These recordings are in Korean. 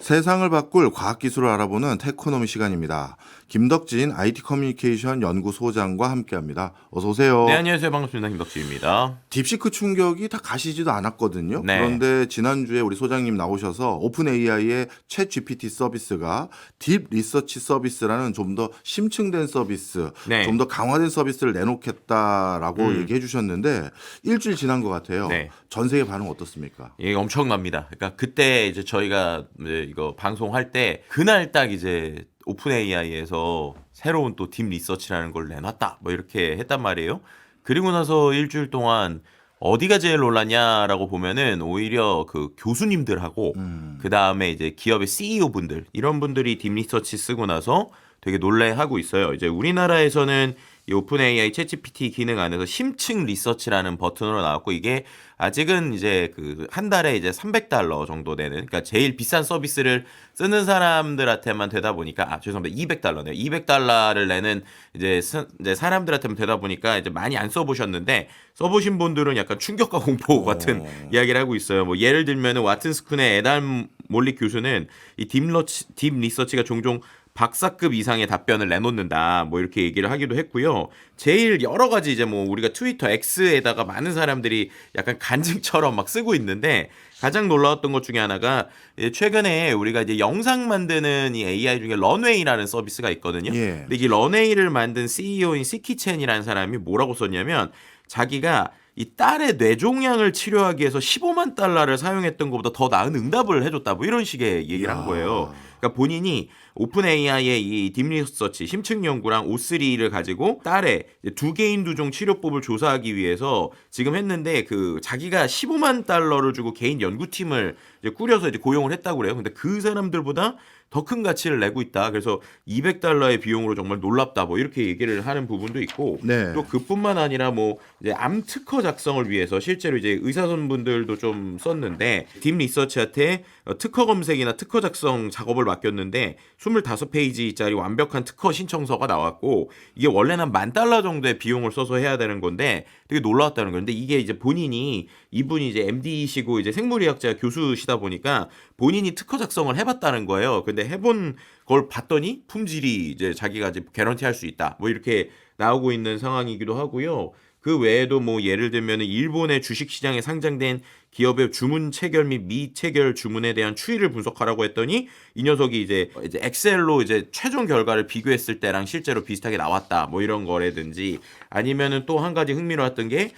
세상을 바꿀 과학기술을 알아보는 테크노미 시간입니다. 김덕진 IT 커뮤니케이션 연구소장과 함께합니다. 어서 오세요. 네, 안녕하세요. 반갑습니다. 김덕진입니다. 딥시크 충격이 다 가시지도 않았거든요. 네. 그런데 지난주에 우리 소장님 나오셔서 오픈 AI의 챗 GPT 서비스가 딥 리서치 서비스라는 좀 더 심층된 서비스, 네. 좀 더 강화된 서비스를 내놓겠다라고 얘기해 주셨는데 일주일 지난 것 같아요. 네. 전 세계 반응 어떻습니까? 예, 엄청납니다. 그러니까 그때 이제 저희가 이제 이거 방송할 때 그날 딱 이제 오픈 AI에서 새로운 또 딥 리서치라는 걸 내놨다. 뭐 이렇게 했단 말이에요. 그리고 나서 일주일 동안 어디가 제일 놀랐냐라고 보면은 오히려 그 교수님들하고 그 다음에 이제 기업의 CEO 분들 이런 분들이 딥 리서치 쓰고 나서 되게 놀래하고 있어요. 이제 우리나라에서는 이 오픈 AI 챗GPT 기능 안에서 심층 리서치라는 버튼으로 나왔고 이게 아직은 이제 그 한 달에 이제 $300 정도 되는 그러니까 제일 비싼 서비스를 쓰는 사람들한테만 되다 보니까 죄송합니다. $200네요. $200를 내는 이제 사람들한테만 되다 보니까 이제 많이 안 써보셨는데 써보신 분들은 약간 충격과 공포 같은 이야기를 하고 있어요. 뭐 예를 들면은 와튼스쿤의 에단 몰리 교수는 이 딥 리서치가 종종 박사급 이상의 답변을 내놓는다. 뭐 이렇게 얘기를 하기도 했고요. 제일 여러 가지 이제 뭐 우리가 트위터 X에다가 많은 사람들이 약간 간증처럼 막 쓰고 있는데 가장 놀라웠던 것 중에 하나가 최근에 우리가 이제 영상 만드는 이 AI 중에 런웨이라는 서비스가 있거든요. 예. 근데 이 런웨이를 만든 CEO인 시키첸이라는 사람이 뭐라고 썼냐면 자기가 이 딸의 뇌종양을 치료하기 위해서 $150,000를 사용했던 것보다 더 나은 응답을 해줬다. 뭐 이런 식의 얘기를 한 거예요. 그러니까 본인이 오픈 AI의 이 딥 리서치 심층 연구랑 O3를 가지고 딸의 두 개인 두종 치료법을 조사하기 위해서 지금 했는데 그 자기가 $150,000를 주고 개인 연구팀을 이제 꾸려서 이제 고용을 했다고 그래요. 근데 그 사람들보다 더 큰 가치를 내고 있다. 그래서 $200의 비용으로 정말 놀랍다. 뭐 이렇게 얘기를 하는 부분도 있고 네. 또 그뿐만 아니라 뭐 이제 암 특허 작성을 위해서 실제로 이제 의사선분들도 좀 썼는데 딥 리서치한테 특허 검색이나 특허 작성 작업을 맡겼는데 25페이지짜리 완벽한 특허 신청서가 나왔고 이게 원래는 $10,000 정도의 비용을 써서 해야 되는 건데 되게 놀라웠다는 건데 이게 이제 본인이 이분이 이제 MD이시고 이제 생물의학자 교수시다 보니까 본인이 특허 작성을 해봤다는 거예요. 근데 해본 걸 봤더니 품질이 이제 자기가 이제 개런티할 수 있다. 뭐 이렇게 나오고 있는 상황이기도 하고요. 그 외에도 뭐 예를 들면 일본의 주식시장에 상장된 기업의 주문 체결 및 미체결 주문에 대한 추이를 분석하라고 했더니 이 녀석이 이제 엑셀로 이제 최종 결과를 비교했을 때랑 실제로 비슷하게 나왔다. 뭐 이런 거라든지 아니면은 또 한 가지 흥미로웠던 게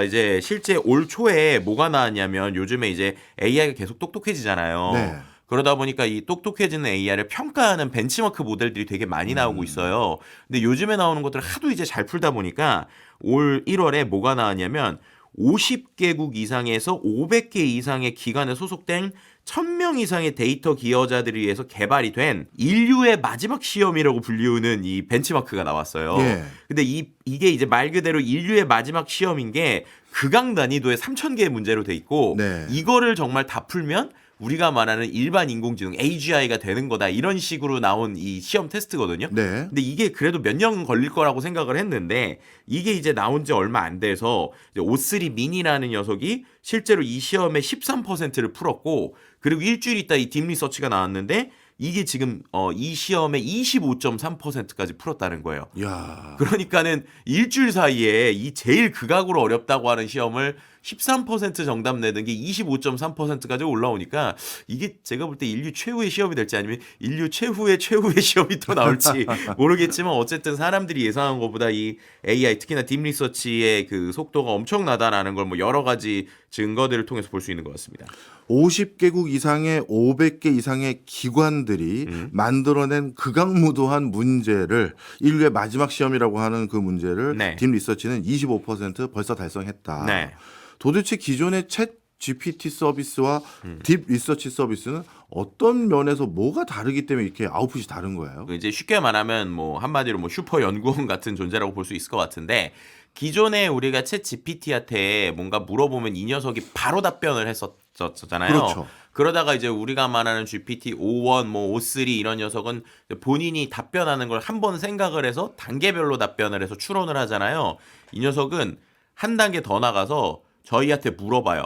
이제 실제 올 초에 뭐가 나왔냐면 요즘에 이제 AI가 계속 똑똑해지잖아요. 네. 그러다 보니까 이 똑똑해지는 AI를 평가하는 벤치마크 모델들이 되게 많이 나오고 있어요. 근데 요즘에 나오는 것들을 하도 이제 잘 풀다 보니까 올 1월에 뭐가 나왔냐면 50개국 이상에서 500개 이상의 기관에 소속된 1,000명 이상의 데이터 기여자들을 위해서 개발이 된 인류의 마지막 시험이라고 불리우는 이 벤치마크가 나왔어요. 예. 근데 이게 이제 말 그대로 인류의 마지막 시험인 게 극강 난이도의 3,000개의 문제로 돼 있고 네. 이거를 정말 다 풀면 우리가 말하는 일반 인공지능 AGI가 되는 거다 이런 식으로 나온 이 시험 테스트거든요. 네. 근데 이게 그래도 몇 년 걸릴 거라고 생각을 했는데 이게 이제 나온 지 얼마 안 돼서 이제 O3 미니라는 녀석이 실제로 이 시험의 13%를 풀었고 그리고 일주일 있다 이 딥 리서치가 나왔는데 이게 지금 이 시험의 25.3%까지 풀었다는 거예요. 야. 그러니까는 일주일 사이에 이 제일 극악으로 어렵다고 하는 시험을 13% 정답 내는 게 25.3%까지 올라오니까 이게 제가 볼 때 인류 최후의 시험이 될지 아니면 인류 최후의 시험이 또 나올지 모르겠지만 어쨌든 사람들이 예상한 것보다 이 AI 특히나 딥 리서치의 그 속도가 엄청나다라는 걸 뭐 여러 가지 증거들을 통해서 볼 수 있는 것 같습니다. 50개국 이상의 500개 이상의 기관들이 만들어낸 극악무도한 문제를 인류의 마지막 시험이라고 하는 그 문제를 네. 딥 리서치는 25% 벌써 달성했다. 네. 도대체 기존의 챗 GPT 서비스와 딥 리서치 서비스는 어떤 면에서 뭐가 다르기 때문에 이렇게 아웃풋이 다른 거예요? 이제 쉽게 말하면 뭐 한마디로 뭐 슈퍼 연구원 같은 존재라고 볼 수 있을 것 같은데 기존에 우리가 챗 GPT한테 뭔가 물어보면 이 녀석이 바로 답변을 했었잖아요. 그렇죠. 그러다가 이제 우리가 말하는 GPT-5.1, 뭐 O3 이런 녀석은 본인이 답변하는 걸 한 번 생각을 해서 단계별로 답변을 해서 추론을 하잖아요. 이 녀석은 한 단계 더 나가서 저희한테 물어봐요.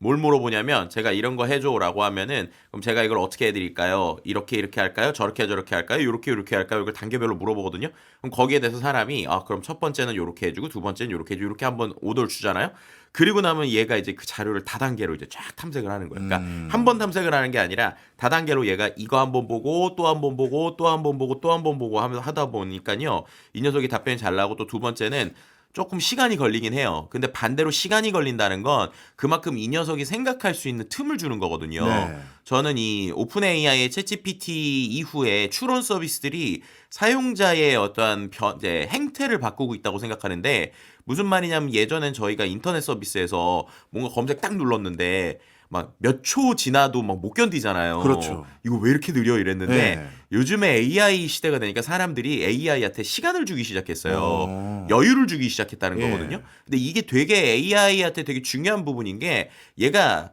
뭘 물어보냐면 제가 이런 거 해줘라고 하면은 그럼 제가 이걸 어떻게 해드릴까요? 이렇게 할까요? 저렇게 할까요? 이렇게 할까요? 이걸 단계별로 물어보거든요. 그럼 거기에 대해서 사람이 그럼 첫 번째는 요렇게 해주고 두 번째는 요렇게 해주고 이렇게 한번 오더를 주잖아요. 그리고 나면 얘가 이제 그 자료를 다단계로 이제 쫙 탐색을 하는 거예요. 그러니까 한 번 탐색을 하는 게 아니라 다단계로 얘가 이거 한번 보고 또 한번 보고 또 한번 보고 또 한번 보고 하다 보니까요. 이 녀석이 답변이 잘 나오고 또 두 번째는 조금 시간이 걸리긴 해요. 근데 반대로 시간이 걸린다는 건 그만큼 이 녀석이 생각할 수 있는 틈을 주는 거거든요. 네. 저는 이 오픈 AI의 챗GPT 이후에 추론 서비스들이 사용자의 어떠한 이제 행태를 바꾸고 있다고 생각하는데 무슨 말이냐면 예전엔 저희가 인터넷 서비스에서 뭔가 검색 딱 눌렀는데 막 몇 초 지나도 막 못 견디잖아요. 그렇죠. 이거 왜 이렇게 느려 이랬는데 네. 요즘에 AI 시대가 되니까 사람들이 AI한테 시간을 주기 시작했어요. 어. 여유를 주기 시작했다는 예. 거거든요. 근데 이게 되게 AI한테 되게 중요한 부분인 게 얘가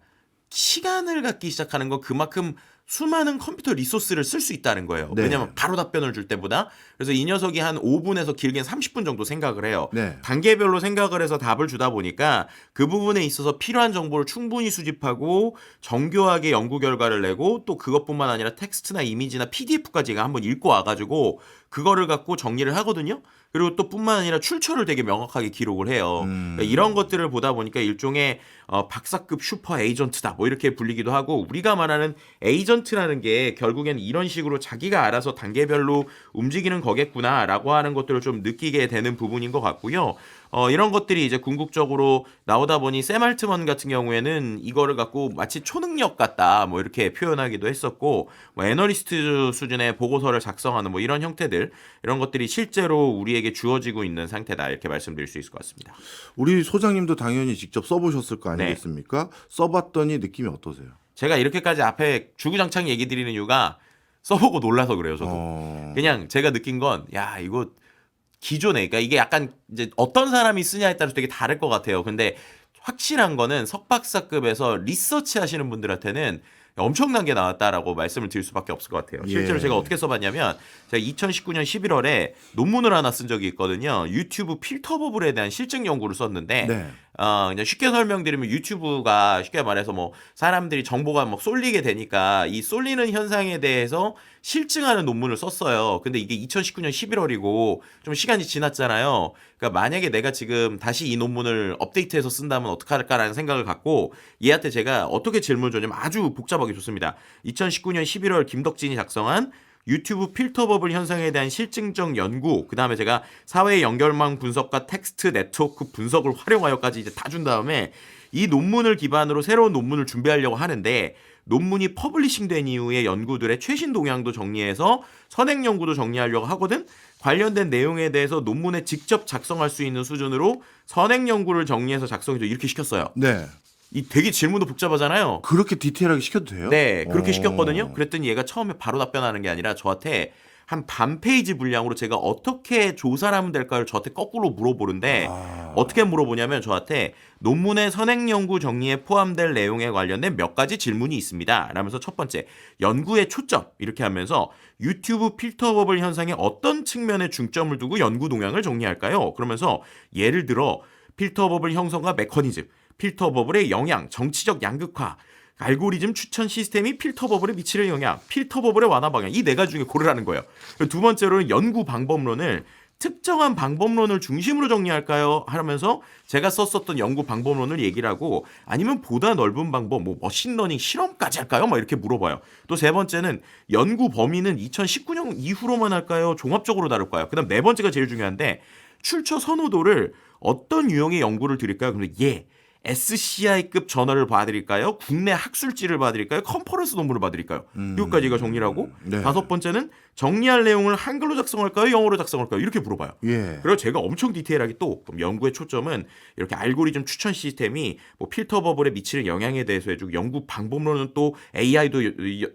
시간을 갖기 시작하는 건 그만큼 수많은 컴퓨터 리소스를 쓸 수 있다는 거예요. 네. 왜냐하면 바로 답변을 줄 때보다. 그래서 이 녀석이 한 5분에서 길게는 30분 정도 생각을 해요. 네. 단계별로 생각을 해서 답을 주다 보니까 그 부분에 있어서 필요한 정보를 충분히 수집하고 정교하게 연구 결과를 내고 또 그것뿐만 아니라 텍스트나 이미지나 PDF까지 한번 읽고 와가지고 그거를 갖고 정리를 하거든요. 그리고 또 뿐만 아니라 출처를 되게 명확하게 기록을 해요. 그러니까 이런 것들을 보다 보니까 일종의 박사급 슈퍼 에이전트다 뭐 이렇게 불리기도 하고 우리가 말하는 에이전트라는 게 결국엔 이런 식으로 자기가 알아서 단계별로 움직이는 거겠구나라고 하는 것들을 좀 느끼게 되는 부분인 것 같고요. 이런 것들이 이제 궁극적으로 나오다 보니 샘 알트먼 같은 경우에는 이거를 갖고 마치 초능력 같다 뭐 이렇게 표현하기도 했었고 뭐 애널리스트 수준의 보고서를 작성하는 뭐 이런 형태들 이런 것들이 실제로 우리에게 주어지고 있는 상태다 이렇게 말씀드릴 수 있을 것 같습니다. 우리 소장님도 당연히 직접 써보셨을 거 아니겠습니까? 써봤더니 느낌이 어떠세요? 제가 이렇게까지 앞에 주구장창 얘기 드리는 이유가 써보고 놀라서 그래요. 저도 그냥 제가 느낀 건 야 이거 기존에 그러니까 이게 약간 이제 어떤 사람이 쓰냐에 따라서 되게 다를 것 같아요. 근데 확실한 거는 석박사급에서 리서치 하시는 분들한테는 엄청난 게 나왔다라고 말씀을 드릴 수밖에 없을 것 같아요. 실제로 예. 제가 어떻게 써봤냐면 제가 2019년 11월에 논문을 하나 쓴 적이 있거든요. 유튜브 필터 버블에 대한 실증 연구를 썼는데 네. 그냥 쉽게 설명드리면 유튜브가 쉽게 말해서 뭐 사람들이 정보가 막 쏠리게 되니까 이 쏠리는 현상에 대해서 실증하는 논문을 썼어요. 근데 이게 2019년 11월이고 좀 시간이 지났잖아요. 그러니까 만약에 내가 지금 다시 이 논문을 업데이트해서 쓴다면 어떡할까라는 생각을 갖고 얘한테 제가 어떻게 질문을 줬냐면 아주 복잡하게 줬습니다. 2019년 11월 김덕진이 작성한 유튜브 필터 버블 현상에 대한 실증적 연구, 그 다음에 제가 사회 연결망 분석과 텍스트 네트워크 분석을 활용하여까지 이제 다 준 다음에 이 논문을 기반으로 새로운 논문을 준비하려고 하는데 논문이 퍼블리싱된 이후의 연구들의 최신 동향도 정리해서 선행 연구도 정리하려고 하거든. 관련된 내용에 대해서 논문에 직접 작성할 수 있는 수준으로 선행 연구를 정리해서 작성해줘 이렇게 시켰어요. 네. 이 되게 질문도 복잡하잖아요. 그렇게 디테일하게 시켜도 돼요? 네, 그렇게 오. 시켰거든요. 그랬더니 얘가 처음에 바로 답변하는 게 아니라 저한테 한 반 페이지 분량으로 제가 어떻게 조사를 하면 될까를 저한테 거꾸로 물어보는데 어떻게 물어보냐면 저한테 논문의 선행 연구 정리에 포함될 내용에 관련된 몇 가지 질문이 있습니다. 라면서 첫 번째, 연구의 초점 이렇게 하면서 유튜브 필터 버블 현상에 어떤 측면에 중점을 두고 연구 동향을 정리할까요? 그러면서 예를 들어 필터 버블 형성과 메커니즘, 필터 버블의 영향, 정치적 양극화, 알고리즘 추천 시스템이 필터 버블에 미치는 영향, 필터 버블의 완화 방향 이 네 가지 중에 고르라는 거예요. 두 번째로는 연구 방법론을 특정한 방법론을 중심으로 정리할까요? 하면서 제가 썼었던 연구 방법론을 얘기를 하고 아니면 보다 넓은 방법, 뭐 머신러닝 실험까지 할까요? 막 이렇게 물어봐요. 또 세 번째는 연구 범위는 2019년 이후로만 할까요? 종합적으로 다룰까요? 그다음 네 번째가 제일 중요한데 출처 선호도를 어떤 유형의 연구를 드릴까요? 근데 SCI급 저널을 봐드릴까요? 국내 학술지를 봐드릴까요? 컨퍼런스 논문을 봐드릴까요? 이것까지가 정리를 하고 네. 다섯 번째는 정리할 내용을 한글로 작성할까요? 영어로 작성할까요? 이렇게 물어봐요. 예. 그리고 제가 엄청 디테일하게 또 그럼 연구의 초점은 이렇게 알고리즘 추천 시스템이 뭐 필터 버블에 미치는 영향에 대해서 해주고 연구 방법론은 또 AI도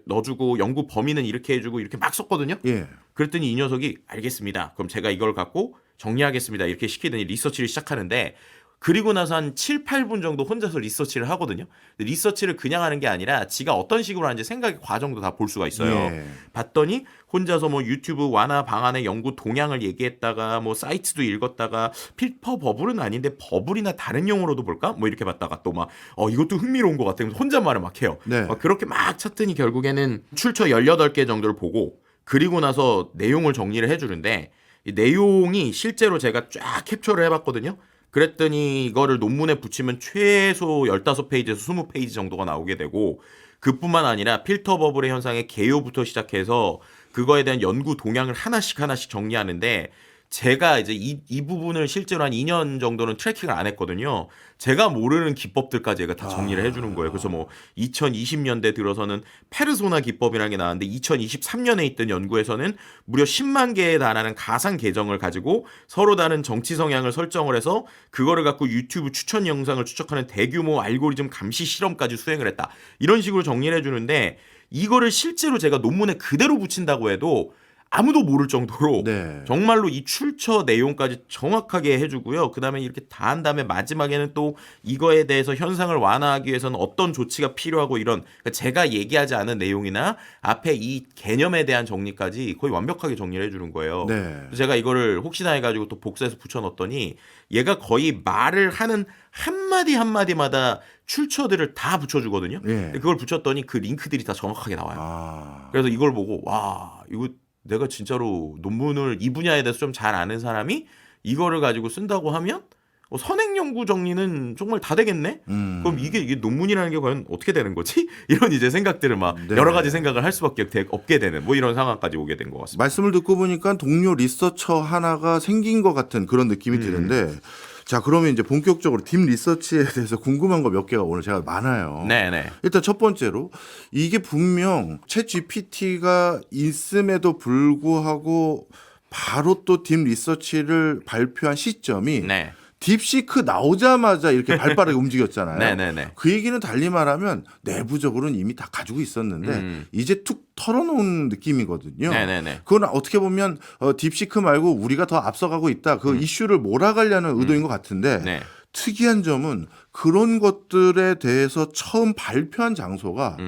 넣어주고 연구 범위는 이렇게 해주고 이렇게 막 썼거든요. 예. 그랬더니 이 녀석이 알겠습니다. 그럼 제가 이걸 갖고 정리하겠습니다. 이렇게 시키더니 리서치를 시작하는데 그리고 나서 한 7, 8분 정도 혼자서 리서치를 하거든요. 근데 리서치를 그냥 하는 게 아니라 지가 어떤 식으로 하는지 생각의 과정도 다 볼 수가 있어요. 예. 봤더니 혼자서 뭐 유튜브 완화 방안의 연구 동향을 얘기했다가 뭐 사이트도 읽었다가 필터 버블은 아닌데 버블이나 다른 용어로도 볼까? 뭐 이렇게 봤다가 또 막 이것도 흥미로운 것 같아. 혼잣말을 막 해요. 네. 그렇게 막 찾더니 결국에는 출처 18개 정도를 보고 그리고 나서 내용을 정리를 해주는데 이 내용이 실제로 제가 쫙 캡처를 해봤거든요. 그랬더니 이거를 논문에 붙이면 최소 15페이지에서 20페이지 정도가 나오게 되고 그뿐만 아니라 필터 버블의 현상의 개요부터 시작해서 그거에 대한 연구 동향을 하나씩 정리하는데 제가 이제 이 부분을 실제로 한 2년 정도는 트래킹을 안 했거든요. 제가 모르는 기법들까지 얘가 다 정리를 해주는 거예요. 그래서 뭐 2020년대 들어서는 페르소나 기법이라는 게 나왔는데 2023년에 있던 연구에서는 무려 10만 개에 달하는 가상 계정을 가지고 서로 다른 정치 성향을 설정을 해서 그거를 갖고 유튜브 추천 영상을 추적하는 대규모 알고리즘 감시 실험까지 수행을 했다. 이런 식으로 정리를 해주는데 이거를 실제로 제가 논문에 그대로 붙인다고 해도 아무도 모를 정도로 네. 정말로 이 출처 내용까지 정확하게 해주고요. 그다음에 이렇게 다 한 다음에 마지막에는 또 이거에 대해서 현상을 완화하기 위해서는 어떤 조치가 필요하고 이런 그러니까 제가 얘기하지 않은 내용이나 앞에 이 개념에 대한 정리까지 거의 완벽하게 정리를 해주는 거예요. 네. 제가 이거를 혹시나 해가지고 또 복사해서 붙여넣었더니 얘가 거의 말을 하는 한마디 한마디마다 출처들을 다 붙여주거든요. 예. 그걸 붙였더니 그 링크들이 다 정확하게 나와요. 아. 그래서 이걸 보고 와 이거 내가 진짜로 논문을 이 분야에 대해서 좀 잘 아는 사람이 이거를 가지고 쓴다고 하면 선행 연구 정리는 정말 다 되겠네. 그럼 이게 논문이라는 게 과연 어떻게 되는 거지? 이런 이제 생각들을 막 네. 여러 가지 생각을 할 수밖에 없게 되는 뭐 이런 상황까지 오게 된 것 같습니다. 말씀을 듣고 보니까 동료 리서처 하나가 생긴 것 같은 그런 느낌이 드는데 자 그러면 이제 본격적으로 딥 리서치에 대해서 궁금한 거 몇 개가 오늘 제가 많아요. 네네. 일단 첫 번째로 이게 분명 챗 GPT가 있음에도 불구하고 바로 또 딥 리서치를 발표한 시점이 네. 딥시크 나오자마자 이렇게 발빠르게 움직였잖아요. 네네네. 그 얘기는 달리 말하면 내부적으로는 이미 다 가지고 있었는데 이제 툭 털어놓은 느낌이거든요. 네네네. 그건 어떻게 보면 딥시크 말고 우리가 더 앞서가고 있다. 그 이슈를 몰아가려는 의도인 것 같은데 네. 특이한 점은 그런 것들에 대해서 처음 발표한 장소가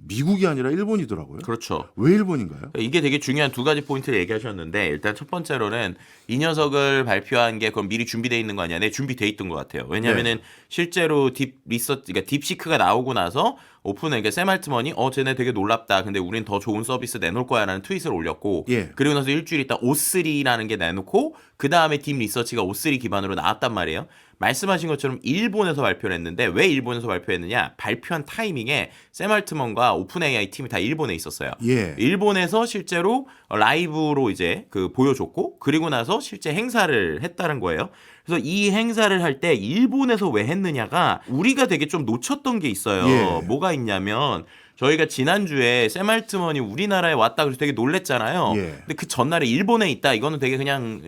미국이 아니라 일본이더라고요. 그렇죠. 왜 일본인가요? 이게 되게 중요한 두 가지 포인트를 얘기하셨는데 일단 첫 번째로는 이 녀석을 발표한 게 그럼 미리 준비되어 있는 거 아니야? 네, 준비되어 있던 것 같아요. 왜냐하면은 실제로 그러니까 딥시크가 나오고 나서 오픈에게 샘 알트먼이 쟤네 되게 놀랍다. 근데 우린 더 좋은 서비스 내놓을 거야라는 트윗을 올렸고 예. 그리고 나서 일주일 있다 O3라는 게 내놓고 그 다음에 딥 리서치가 O3 기반으로 나왔단 말이에요. 말씀하신 것처럼 일본에서 발표를 했는데 왜 일본에서 발표했느냐? 발표한 타이밍에 샘 알트먼과 오픈 AI 팀이 다 일본에 있었어요. 예. 일본에서 실제로 라이브로 이제 보여줬고 그리고 나서 실제 행사를 했다는 거예요. 그래서 이 행사를 할 때 일본에서 왜 했느냐가 우리가 되게 좀 놓쳤던 게 있어요. 예. 뭐가 있냐면 저희가 지난주에 샘 알트먼이 우리나라에 왔다 그래서 되게 놀랬잖아요. 예. 근데 그 전날에 일본에 있다. 이거는 되게 그냥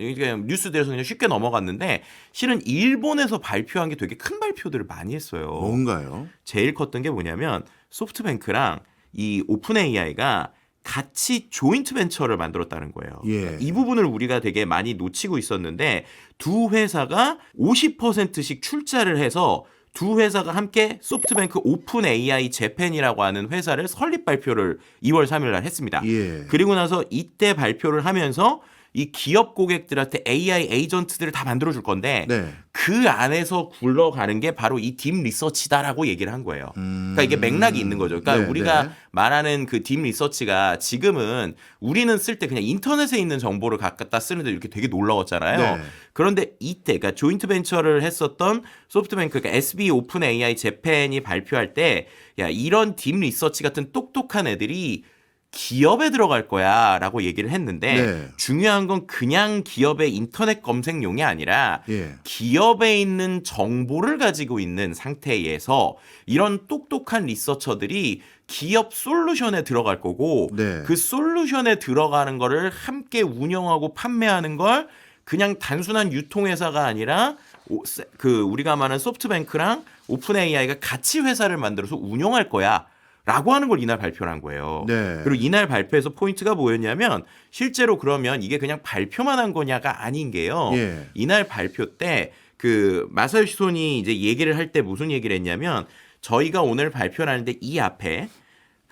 뉴스들에서 그냥 쉽게 넘어갔는데 실은 일본에서 발표한 게 되게 큰 발표들을 많이 했어요. 뭔가요? 제일 컸던 게 뭐냐면 소프트뱅크랑 이 오픈 AI가 같이 조인트 벤처를 만들었다는 거예요. 예. 이 부분을 우리가 되게 많이 놓치고 있었는데 두 회사가 50%씩 출자를 해서 두 회사가 함께 소프트뱅크 오픈 AI 재팬이라고 하는 회사를 설립 발표를 2월 3일 날 했습니다. 예. 그리고 나서 이때 발표를 하면서 이 기업 고객들한테 AI 에이전트들을 다 만들어줄 건데 네. 그 안에서 굴러가는 게 바로 이 딥 리서치다라고 얘기를 한 거예요. 그러니까 이게 맥락이 있는 거죠. 그러니까 네, 우리가 네. 말하는 그 딥 리서치가 지금은 우리는 쓸 때 그냥 인터넷에 있는 정보를 갖다 쓰는데 이렇게 되게 놀라웠잖아요. 네. 그런데 이때 그러니까 조인트 벤처를 했었던 소프트뱅크 그러니까 SB 오픈 AI 재팬이 발표할 때 야 이런 딥 리서치 같은 똑똑한 애들이 기업에 들어갈 거야 라고 얘기를 했는데 네. 중요한 건 그냥 기업의 인터넷 검색용이 아니라 예. 기업에 있는 정보를 가지고 있는 상태에서 이런 똑똑한 리서처들이 기업 솔루션에 들어갈 거고 네. 그 솔루션에 들어가는 거를 함께 운영하고 판매하는 걸 그냥 단순한 유통회사가 아니라 우리가 말하는 소프트뱅크랑 오픈 AI가 같이 회사를 만들어서 운영할 거야. 라고 하는 걸 이날 발표를 한 거예요. 네. 그리고 이날 발표에서 포인트가 뭐였냐면 실제로 그러면 이게 그냥 발표만 한 거냐가 아닌 게요. 예. 이날 발표 때 그 마사요시 손이 이제 얘기를 할 때 무슨 얘기를 했냐면 저희가 오늘 발표를 하는데 이 앞에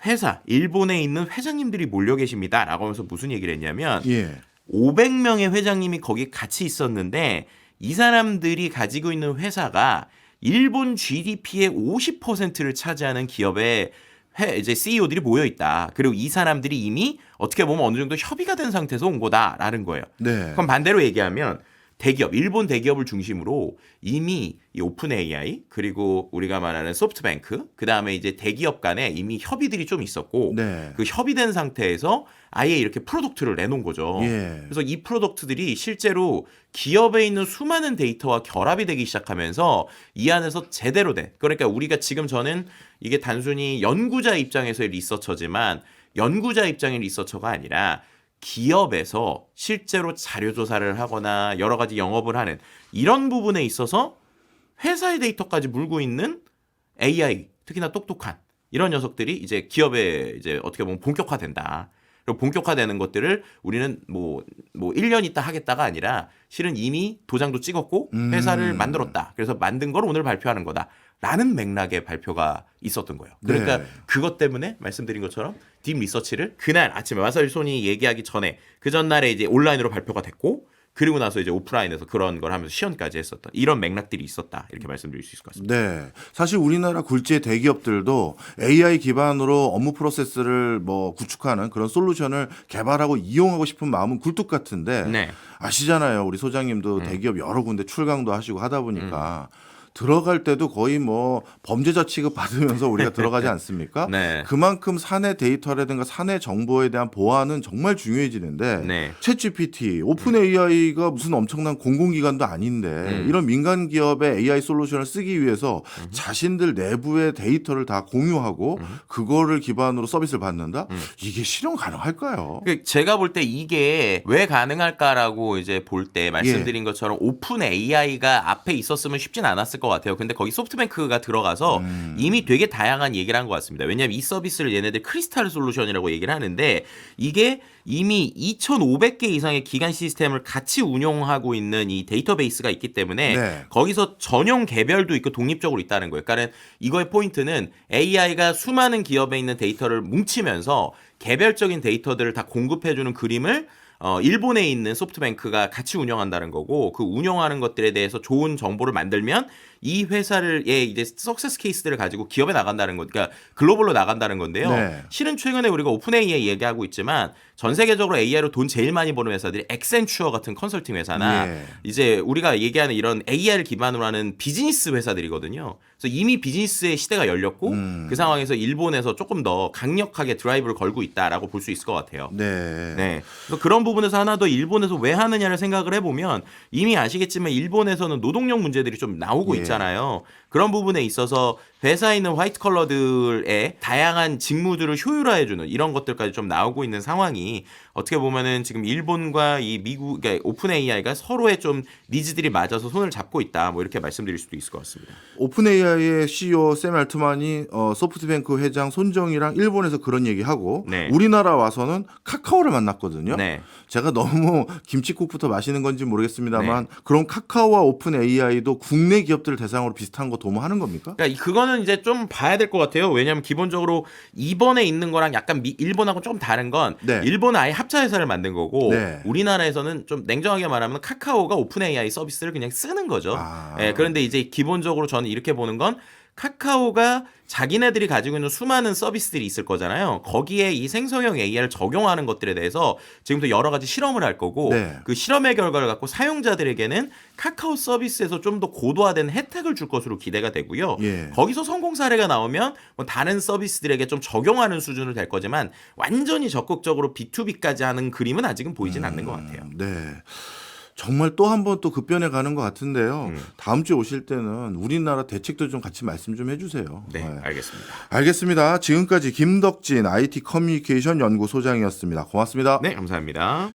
회사 일본에 있는 회장님들이 몰려 계십니다라고 하면서 무슨 얘기를 했냐면 예. 500명의 회장님이 거기 같이 있었는데 이 사람들이 가지고 있는 회사가 일본 GDP의 50%를 차지하는 기업의 이제 CEO들이 모여 있다. 그리고 이 사람들이 이미 어떻게 보면 어느 정도 협의가 된 상태에서 온 거다라는 거예요. 네. 그럼 반대로 얘기하면 대기업, 일본 대기업을 중심으로 이미 이 오픈 AI 그리고 우리가 말하는 소프트뱅크 그 다음에 이제 대기업 간에 이미 협의들이 좀 있었고 네. 그 협의된 상태에서 아예 이렇게 프로덕트를 내놓은 거죠. 예. 그래서 이 프로덕트들이 실제로 기업에 있는 수많은 데이터와 결합이 되기 시작하면서 이 안에서 제대로 된 그러니까 우리가 지금 저는 이게 단순히 연구자 입장에서의 리서처지만 연구자 입장의 리서처가 아니라 기업에서 실제로 자료 조사를 하거나 여러 가지 영업을 하는 이런 부분에 있어서 회사의 데이터까지 물고 있는 AI, 특히나 똑똑한 이런 녀석들이 이제 기업에 이제 어떻게 보면 본격화된다. 그리고 본격화되는 것들을 우리는 뭐 1년 있다 하겠다가 아니라 실은 이미 도장도 찍었고 회사를 만들었다. 그래서 만든 걸 오늘 발표하는 거다. 라는 맥락의 발표가 있었던 거예요. 그러니까 네. 그것 때문에 말씀드린 것처럼 딥 리서치를 그날 아침에 마사요시 손이 얘기하기 전에 그 전날에 이제 온라인으로 발표가 됐고 그리고 나서 이제 오프라인에서 그런 걸 하면서 시연까지 했었던 이런 맥락들이 있었다. 이렇게 말씀드릴 수 있을 것 같습니다. 네. 사실 우리나라 굴지의 대기업들도 AI 기반으로 업무 프로세스를 뭐 구축하는 그런 솔루션을 개발하고 이용하고 싶은 마음은 굴뚝 같은데 네. 아시잖아요. 우리 소장님도 대기업 여러 군데 출강도 하시고 하다 보니까 들어갈 때도 거의 뭐 범죄자 취급 받으면서 우리가 들어가지 않습니까? 네. 그만큼 사내 데이터라든가 사내 정보에 대한 보안은 정말 중요해지는데 네. 챗GPT, 오픈 AI가 무슨 엄청난 공공기관도 아닌데 이런 민간 기업의 AI 솔루션을 쓰기 위해서 자신들 내부의 데이터를 다 공유하고 그거를 기반으로 서비스를 받는다? 이게 실현 가능할까요? 제가 볼 때 이게 왜 가능할까라고 이제 볼 때 말씀드린 것처럼 오픈 AI가 앞에 있었으면 쉽진 않았을 것 같아요. 근데 거기 소프트뱅크가 들어가서 이미 되게 다양한 얘기를 한 것 같습니다. 왜냐하면 이 서비스를 얘네들 크리스탈 솔루션이라고 얘기를 하는데 이게 이미 2,500개 이상의 기간 시스템을 같이 운용하고 있는 이 데이터베이스가 있기 때문에 네. 거기서 전용 개별도 있고 독립적으로 있다는 거예요. 그러니까 이거의 포인트는 AI가 수많은 기업에 있는 데이터를 뭉치면서 개별적인 데이터들을 다 공급해주는 그림을 일본에 있는 소프트뱅크가 같이 운영한다는 거고 그 운영하는 것들에 대해서 좋은 정보를 만들면 이 회사를 이제 석세스 케이스들을 가지고 기업에 나간다는 거, 그러니까 글로벌로 나간다는 건데요. 네. 실은 최근에 우리가 오픈 AI 얘기하고 있지만 전 세계적으로 AI로 돈 제일 많이 버는 회사들이 엑센추어 같은 컨설팅 회사나 예. 이제 우리가 얘기하는 이런 AI를 기반으로 하는 비즈니스 회사들이거든요. 그래서 이미 비즈니스의 시대가 열렸고 그 상황에서 일본에서 조금 더 강력하게 드라이브를 걸고 있다라고 볼 수 있을 것 같아요. 네. 네. 그래서 그런 부분에서 하나 더 일본에서 왜 하느냐를 생각을 해보면 이미 아시겠지만 일본에서는 노동력 문제들이 좀 나오고 예. 있잖아요. 그런 부분에 있어서 회사에 있는 화이트 컬러들의 다양한 직무들을 효율화해주는 이런 것들까지 좀 나오고 있는 상황이 어떻게 보면은 지금 일본과 이 미국, 그러니까 오픈 AI가 서로의 좀 니즈들이 맞아서 손을 잡고 있다. 뭐 이렇게 말씀드릴 수도 있을 것 같습니다. 오픈 AI의 CEO 샘 알트만이 소프트뱅크 회장 손정이랑 일본에서 그런 얘기하고 네. 우리나라 와서는 카카오를 만났거든요. 네. 제가 너무 김치국부터 마시는 건지 모르겠습니다만 그럼 카카오와 오픈 AI도 국내 기업들을 대상으로 비슷한 거 도모하는 겁니까? 그러니까 그거는 이제 좀 봐야 될 것 같아요. 왜냐하면 기본적으로 이번에 있는 거랑 약간 일본하고 좀 다른 건 네. 일본은 아예 합자 회사를 만든 거고 네. 우리나라에서는 좀 냉정하게 말하면 카카오가 오픈 AI 서비스를 그냥 쓰는 거죠. 아. 그런데 이제 기본적으로 저는 이렇게 보는 건 카카오가 자기네들이 가지고 있는 수많은 서비스들이 있을 거잖아요. 거기에 이 생성형 AI를 적용하는 것들에 대해서 지금부터 여러 가지 실험을 할 거고 네. 그 실험의 결과를 갖고 사용자들에게는 카카오 서비스에서 좀 더 고도화된 혜택을 줄 것으로 기대가 되고요. 예. 거기서 성공 사례가 나오면 뭐 다른 서비스들에게 좀 적용하는 수준을 될 거지만 완전히 적극적으로 B2B까지 하는 그림은 아직은 보이진 않는 것 같아요. 네. 정말 또 한 번 또 급변해 가는 것 같은데요. 다음 주에 오실 때는 우리나라 대책도 좀 같이 말씀 좀 해주세요. 네, 알겠습니다. 알겠습니다. 지금까지 김덕진 IT 커뮤니케이션 연구소장이었습니다. 고맙습니다. 네, 감사합니다.